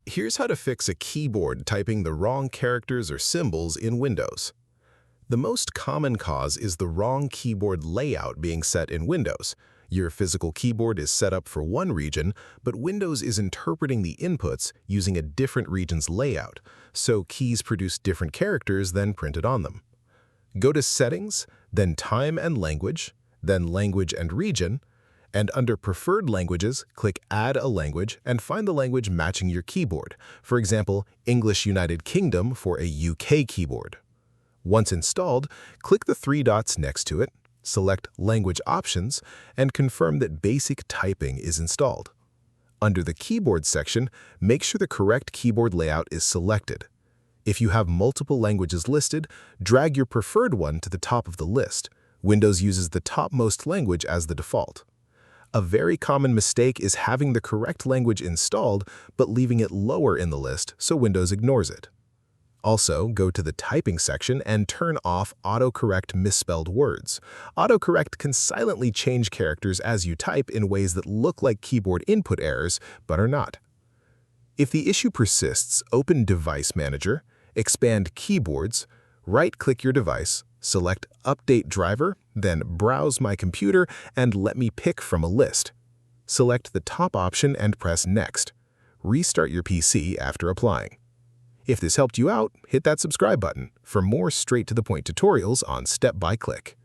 Here's how to fix a keyboard typing the wrong characters or symbols in Windows. The most common cause is the wrong keyboard layout being set in Windows. Your physical keyboard is set up for one region, but Windows is interpreting the inputs using a different region's layout, so keys produce different characters than printed on them. Go to Settings, then Time and Language, then Language and Region, and under Preferred Languages, click Add a Language and find the language matching your keyboard, for example, English United Kingdom for a UK keyboard. Once installed, click the three dots next to it, select Language Options, and confirm that Basic Typing is installed. Under the Keyboard section, make sure the correct keyboard layout is selected. If you have multiple languages listed, drag your preferred one to the top of the list. Windows uses the topmost language as the default. A very common mistake is having the correct language installed but leaving it lower in the list, so Windows ignores it. Also, go to the Typing section and turn off autocorrect misspelled words. Autocorrect can silently change characters as you type in ways that look like keyboard input errors, but are not. If the issue persists, open Device Manager, expand Keyboards, right-click your device, select Update Driver, then Browse My Computer and Let Me Pick from a list. Select the top option and press Next. Restart your PC after applying. If this helped you out, hit that subscribe button for more straight-to-the-point tutorials on Step by Click.